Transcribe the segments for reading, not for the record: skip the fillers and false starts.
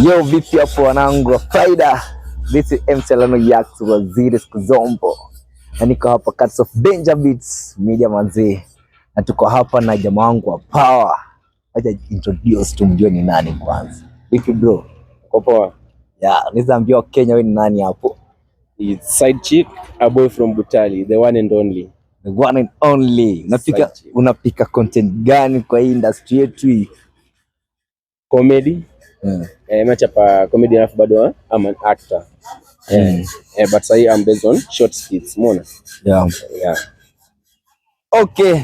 Yo, vipi hapo wanangu wa faida? This is MC Alano Yax Waziri Skuzombo. Na niko hapa Cats of Danger Beats Media manzi. Na tuko hapa na jamaa wangu wa power. Acha introduce tumjue ni nani kwanza. Vipi bro? Kwa poa. Yeah, nizaambia Kenya wewe ni nani hapo? It's side chick, a boy from Butali, the one and only. The one and only. Unapika content gani kwa hii industry yetu hii? Comedy. Nachapa comedy alafu bado I'm an actor. But say I'm based on short skits, umeona? Yeah. Okay.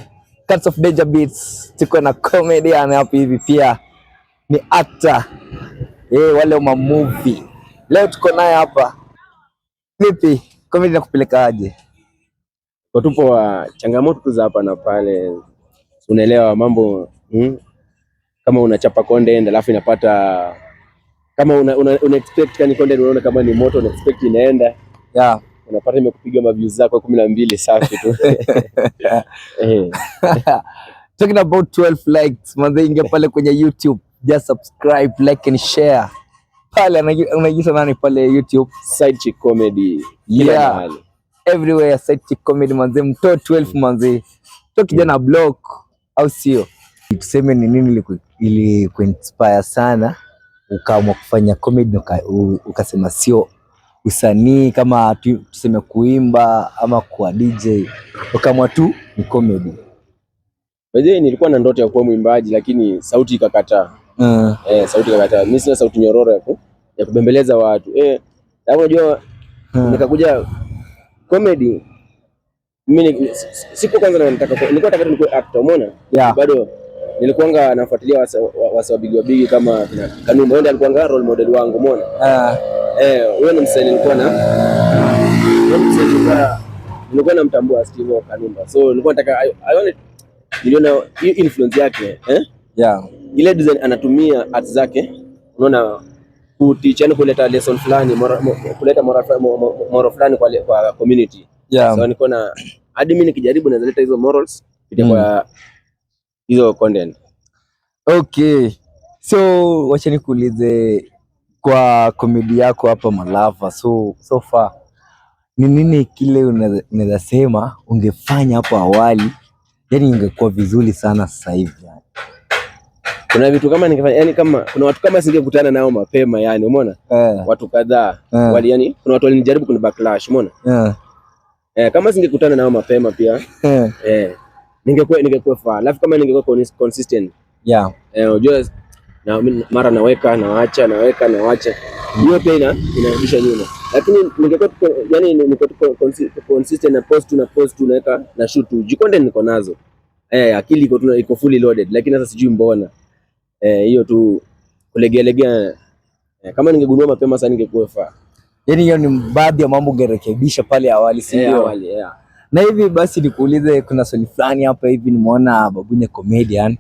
Cats of Danger Beats tuko na comedian hapa hivi pia ni actor. Wale wa movie. Leo tuko naye hapa. Vipi? Comedy nakupeleka aje? Kwa tupo changamoto tu za hapa na pale. Unaelewa mambo kama unachapa content alafu inapata kama una expect kani content unaona kama ni moto, una expect inaenda. Yeah. Unapata imekupiga ma views zako 12 safi tu. Talking about 12 likes, manze ingia pale kwenye YouTube, just subscribe, like and share. Pale unajiita nani pale YouTube? Side chick comedy. Yeah. Everywhere side chick comedy manze, mtoe 12 manze. Toa kijana blog au sio? Tuseme ni nini ili kuinspire sana ukaamua kufanya comedy ukasema sio usanii kama tuseme kuimba ama kuwa DJ, ukaamua tu ni comedy? Baadaye nilikuwa na ndoto ya kuwa mwimbaji lakini sauti ikakataa. Sauti ikakataa. Mimi sina sauti nyororo ya kubembeleza watu. Unajua nikakuja comedy. Mimi siku kwanza nilikuwa nataka nikuwe actor, umeona? Yeah. Bado nilikuanga nafuatilia wasa bigi kama Kanumba, ndio alikuwa role model wangu, umeona? Huyo ni msanii nilikuwa namtambua Steve Kanumba. So nilikuwa nataka niliona hiyo influence yake, Yeah. Ile design anatumia art zake, unaona, kutichana kuleta lesson fulani, kuleta moral fulani kwa community. Yeah. So niko na hadi mimi nikijaribu naweza leta hizo morals kwa hizo content. Okay. So wacha nikuulize kwa comedy yako hapa Malava, so far ni nini kile unaweza sema ungefanya hapo awali, yani ingekuwa vizuri sana sasa hivi? Yani kuna vitu kama ningefanya, yani kama kuna watu kama singekutana nao mapema, yani umeona? Watu kadhaa wali, yani kuna watu walinijaribu kuni backlash, umeona? Kama singekutana nao mapema pia ningekuwa faa. Alafu kama ningekuwa consistent, unajua na mara naweka naacha, naweka naacha, hiyo pia inarudisha nyuma. Lakini ningekuwa yani niko consistent na post unaweka na shoot tu content niko nazo, akili iko fully loaded, lakini sasa sijui mbona hiyo tu kulegelegea. Kama ningegundua mapema sana ningekuwa faa. Yani hiyo ni baadhi ya mambo ungerekebisha pale awali, si ndio? Awali, Na hivi basi nikuulize, kuna swali fulani hapa hivi nimeona Babunye comedian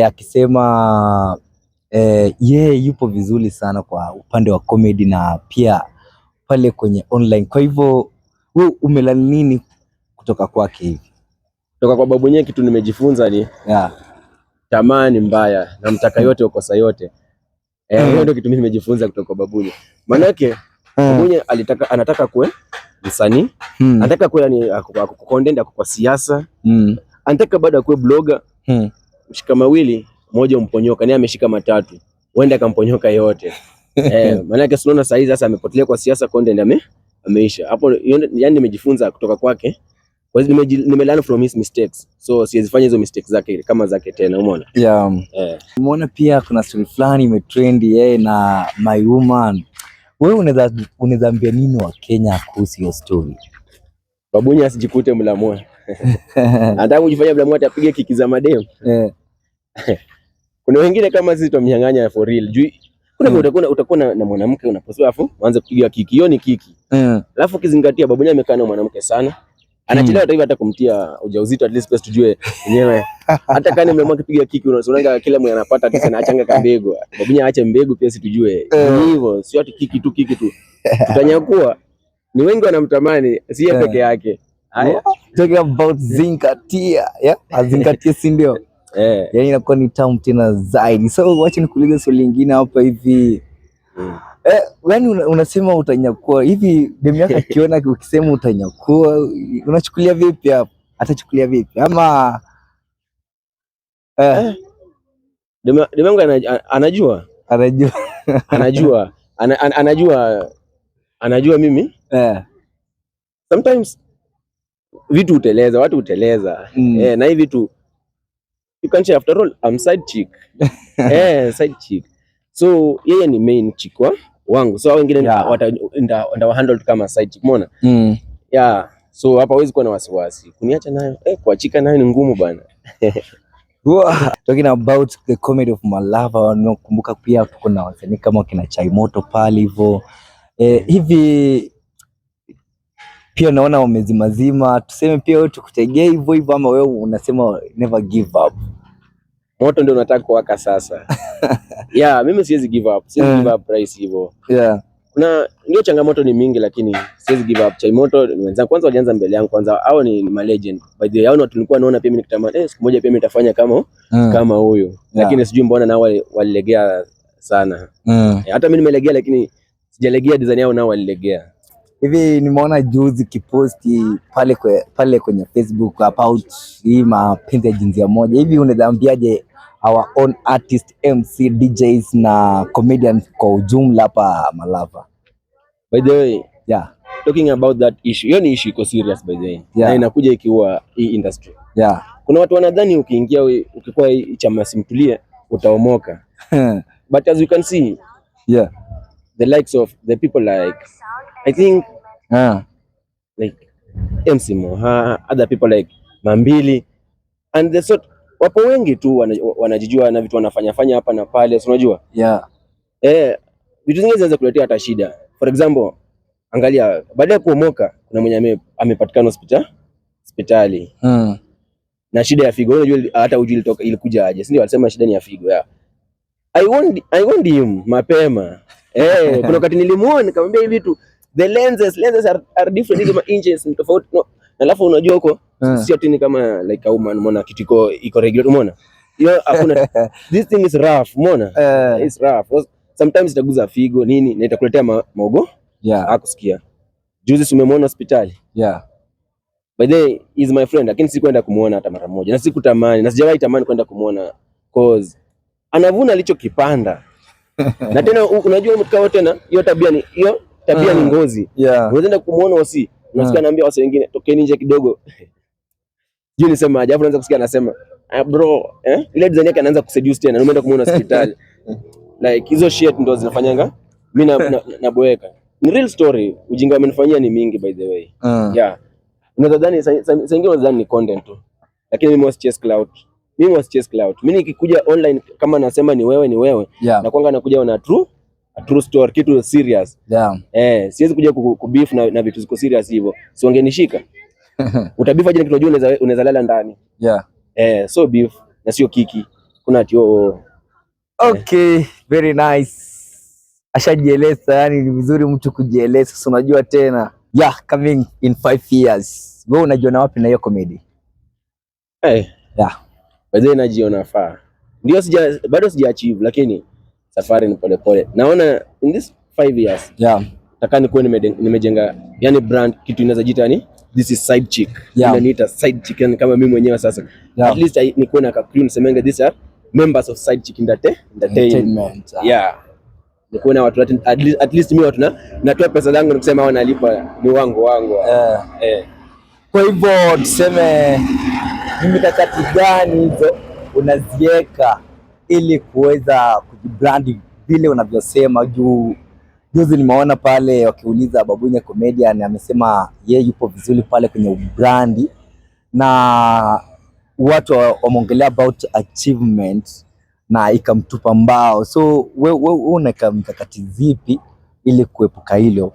akisema yupo vizuri sana kwa upande wa comedy na pia pale kwenye online. Kwa hivyo wewe umelani nini kutoka kwake hivi? Kutoka kwa Babunye kitu nimejifunza ni tamaa ni mbaya na mtaka yote ukosa yote. Hiyo ndio kitu mimi nimejifunza kutoka kwa Babunye. Maana yake Babunye anataka kuwe msanii, anataka kuwe yani content kwa siasa, anataka bado akuwe blogger. Mshika mawili moja umponyoka, ni ameshika matatu, uende akamponyoka yote. Maana yake unaona sasa hizi sasa amepotelea kwa siasa, content ameisha. Hapo yani nimejifunza kutoka kwake. Kwa hiyo nimelearn from his mistakes. So siwezi fanya hizo mistakes zake kama zake tena, umeona? Yeah. Umeona pia kuna story fulani imetrend yeye na My Woman. Wewe unaweza ambia nini wa Kenya kuhusu hiyo story? Babunye asijikute mlamua. Anataka kujifanya mlamua atapige kiki za madem. Kuna wengine kama sisi tumnyang'anya for real. Juu utakuwa na mwanamke unaposwa afu uanze kupiga kiki. Hiyo ni kiki. Alafu ukizingatia Babunye amekaa na mwanamke sana. Anachelewa hata kumtia ujauzito, at least best tujue yenyewe. Hata kani mlamua kipiga kiki unaona kila mmoja anapata tisa na achanga kambego. Babunye aache mbegu pia situjue. Hivyo sio ati kiki tu. Tutanyakua ni wengi wanamtamani, si yeye peke yake. Haya, talking about zingatia, azingatie, si ndio? Yani inakuwa ni tamu tena zaidi. So wacha nikuulize swali lingine hapa hivi. Yaani unasema utanyakua hivi, demu yako akiona ukisema utanyakua unachukulia vipi hapo? Atachukulia vipi? Ama demu yangu anajua anajua mimi sometimes vitu uteleza, watu uteleza na hivi vitu you can say, after all I'm side chick side chick, so yeye ni main chick wangu, so wengine ndio handle kama side chick, umeona? So hapa hawezi kuwa na wasiwasi kuniacha nayo, kuachika nayo ni ngumu bana. Talking about the comedy of Malava, nakumbuka pia tuko na wasanii kama kina Chai Moto pale hivyo hivi pia naona wamezimazima, tuseme pia wewe tukutegea hivyo hivyo, ama wewe unasema never give up? Moto ndio unataka kuwaka sasa. Mimi siwezi give up, give up price hivyo. Kuna ndio changamoto ni mingi, lakini siwezi give up. Chai Moto ni wenzangu, kwanza walianza mbele yangu, kwanza hao ni my legend by the way, hao tulikuwa naona pia mimi nikitamani siku moja pia mimi nitafanya kama huyo, lakini sijui mbona nao walilegea sana. Hata mimi nimelegea, lakini sijalegea design yao, nao walilegea. Hivi nimeona juzi kiposti pale kwenye Facebook about hii mapenzi ya jinsia moja. Hivi unadhambiaje our own artist, MC, DJs na comedians kwa ujumla hapa Malava? By the way, talking about that issue, hiyo ni issue iko serious by the way, na inakuja ikiwa hii industry. Kuna watu wanadhani ukiingia ukikuwa chama simtulie utaomoka. But as you can see, the likes of the people like I think like MC Moha, other people like Mambili and the sort, wapo wengi tu wanajijua na vitu wanafanya hapa na pale, unajua? Vitu zingine zinaweza kuletea hata shida. For example, angalia baada ya kuomoka kuna mwenye amepatikana hospitali na shida ya figo. Unajua hata ujui ilikuja aje, si ndio? Alisema shida ni ya figo. I want him mapema. Kuna wakati nilimuona nikamwambia hivi vitu, the lenses are different, hizo inches ni tofauti, no. Alafu unajua huko sio tini kama like a woman, umeona kitu iko regular, umeona? Hakuna this thing is rough, umeona? It's rough. Sometimes itaguza figo nini na itakuletea maogo. Akusikia. Juzi umemwona hospitali. By the way, is my friend, lakini sikwenda kumuona hata mara moja. Na sikutamani, na sijawahi tamani kwenda kumuona cause anavuna alichokipanda. Na tena unajua mtu tena hiyo tabia ni ngozi. Unaenda kumuona wasi, unasikia anaambia wasi wengine tokeni nje kidogo. Juu nisema aje, anaanza kusikia anasema bro, ile design yake anaanza kuseduce tena, unaenda kumuona hospitali. Like hizo shit ndo zinafanyanga mimi naboeka. Ni real story, ujinga amenifanyia ni mingi by the way. Unadhani sengine unadhani ni content tu, lakini mimi was chase cloud. Mimi nikikuja online kama nasema ni wewe na kwanga nakuja na true story, kitu serious. Siwezi kuja kubeef na vitu ziko serious hivyo. Si wangenishika. Utabeef aje kitu unajua unaweza lala ndani. So beef na sio kiki. Kuna ati okay, very nice. Ashajieleza, yani ni vizuri mtu kujieleza. So unajua tena coming in 5 years. Wewe unajiona wapi na hiyo comedy? Baadaye najiona faa. Ndio bado sija achieve, lakini safari ni pole. Naona in this 5 years nataka nikuwe nimejenga yani brand, kitu inaweza jiita ni this is side chick. Inaniita side chick yani kama mimi mwenyewe sasa. At least nikuwe na crew nisemenge these are members of side chick entertainment. Nikuwe na watu at least mimi watu natoa pesa zangu nikisema wanalipa ni wangu. Kwa hivyo tuseme ni mikakati gani hizo unaziweka ili kuweza kujibrand vile unavyosema? Juzi nimeona pale wakiuliza Babunye comedian, amesema yeye yupo vizuri pale kwenye brand na watu wameongelea about achievement na ikamtupa mbao. So wewe unaweka mikakati zipi ili kuepuka hilo?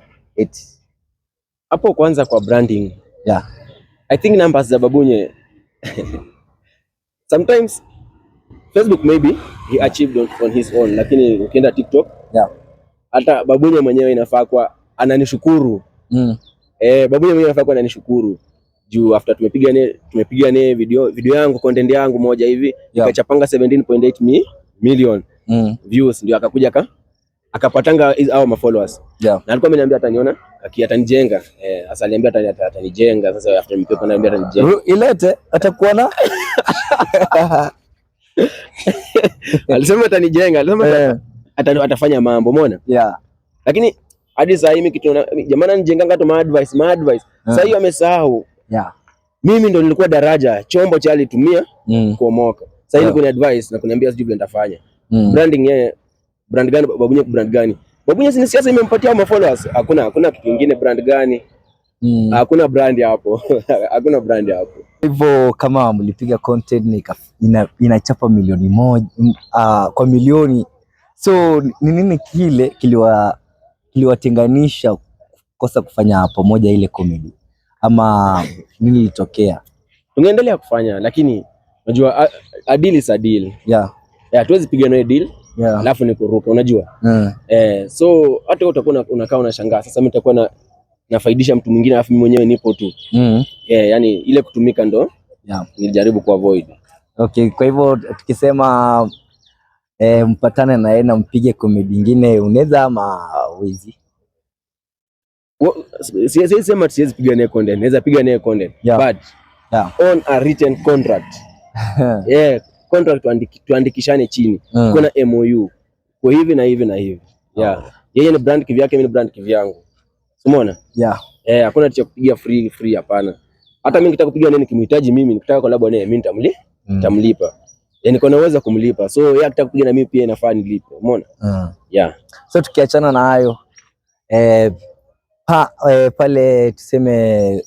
Hapo kwanza kwa branding. I think numbers za Babunye sometimes Facebook maybe he achieved on his own, lakini ukienda TikTok hata Babunye mwenyewe inafaa kwa ananishukuru. Babunye mwenyewe inafaa kwa ananishukuru juu after tumepiga naye video yangu, content yangu moja hivi ikachapanga 17.8 million views, ndio akakuja akapatanga hao ma followers. Yeah. Na alikuwa ameniambia ataniona atanijenga. Sasa aliambia atanijenga. Sasa after nipepo ananiambia atanijenga. Ilete atakuona. Alisema atanijenga, alisema atafanya mambo, umeona? Yeah. Lakini hadi sasa hivi kitu jamani anijenganga tu ma advice. Sasa hiyo amesahau. Yeah. Mimi ndo nilikuwa daraja, chombo cha alitumia kuomoka. Sasa hivi kuna advice na kuniambia sijui vile nitafanya. Branding yeye brand gani Babunye, brand gani? Babunye si siasa imempatia ma followers. Hakuna kitu kingine, brand gani? Hakuna brand hapo. Hakuna brand hapo. Hivyo kama mlipiga content inachapa milioni moja kwa milioni. So ni nini kile kiliwatenganisha kosa kufanya pamoja ile comedy? Ama nini ilitokea? Tungeendelea kufanya, lakini unajua adili is a deal. Yeah. Tuwezi piga nayo deal. Yeah. Alafu ni kuruka, unajua? So hata utakuwa unakaa unashangaa. Sasa mimi nitakuwa nafaidisha mtu mwingine alafu mimi mwenyewe nipo tu. Yani ile kutumika ndo nilijaribu ku avoid. Okay, kwa hivyo tukisema mpatane na yeye na mpige comedy nyingine unaweza ama wizi? Siwezi sema siwezi piga naye content. Naweza piga naye content. But on a written contract. Contract tuandikishane chini. Kuna MOU. Kwa hivi na hivi na hivi. Yeye ni brand kivyake, mimi ni brand kivyangu. Umeona? Hakuna cha kupiga free hapana. Hata mimi nikitaka kupiga naye nikimhitaji mimi, nikitaka collab naye mimi nitamlipa. Niko na uwezo kumlipa. So yeye akitaka kupiga na mimi pia inafaa nilipe. Umeona? So tukiachana na hayo pale tuseme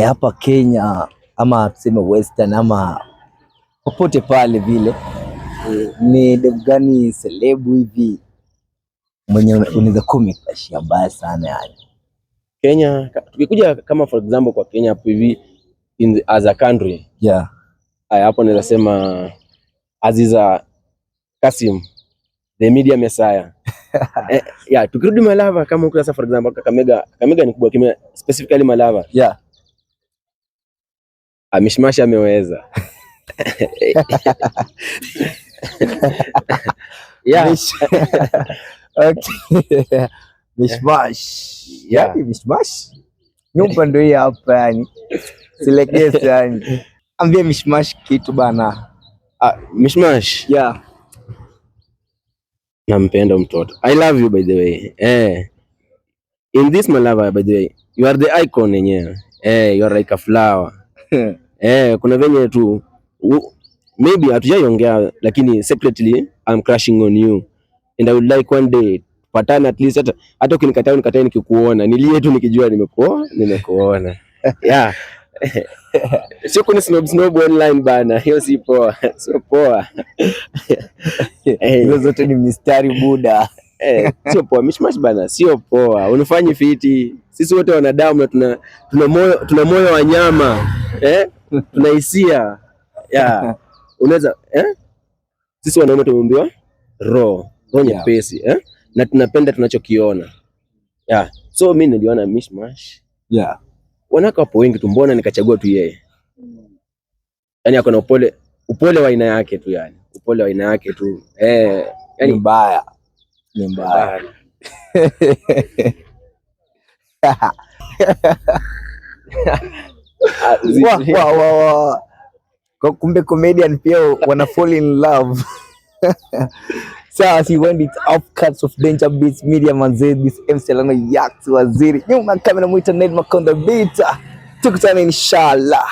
hapa Kenya ama tuseme Western ama popote pale vile, ni demu gani celebu hivi mwenye unaweza kumekashia baya sana yani? Kenya tukikuja kama for example kwa Kenya hapo hivi as a country. Hapo naweza sema Aziza Kasim, the media messiah. Tukirudi Malava kama huko sasa for example Kakamega ni kubwa kimya, specifically Malava. Mishmash ameweza. Okay. Mishmash. Mishmash. Nyumba ndio hii hapa yani. Silegeze yani. Ambia Mishmash kitu bana. Mishmash. Nampenda mtoto. I love you by the way. In this Malava by the way, you are the icon yenyewe. You are like a flower. Kuna venye tu maybe hatujaiongea lakini secretly I'm crushing on you and I would like one day patana at least, hata ukinikataa nikikuona nilie tu nikijua nimekuona. Sio kuna snob online bana, hiyo si poa. Sio poa. Hizo zote ni mistari buda. Sio poa Mishmash bana, sio poa. Unafanya fiti. Sisi wote wanadamu na tuna moyo wa nyama. Tuna hisia. Unaweza sisi wanaume tumeumbiwa roho nyepesi, na tunapenda tunachokiona. So mimi niliona Mishmash. Wanawake wapo wengi tu, mbona nikachagua tu yeye? Yani ako na upole wa aina yake tu yani. Upole wa aina yake tu. Yani mbaya. Ni mbaya. Kumbe comedian pia wana fall in love. Sasa when it's Outcasts of Danger Beats Media manze, this MC Lano Yax Waziri. Nyuma kamera muita Ned Makonda Bita. Tukutane inshallah.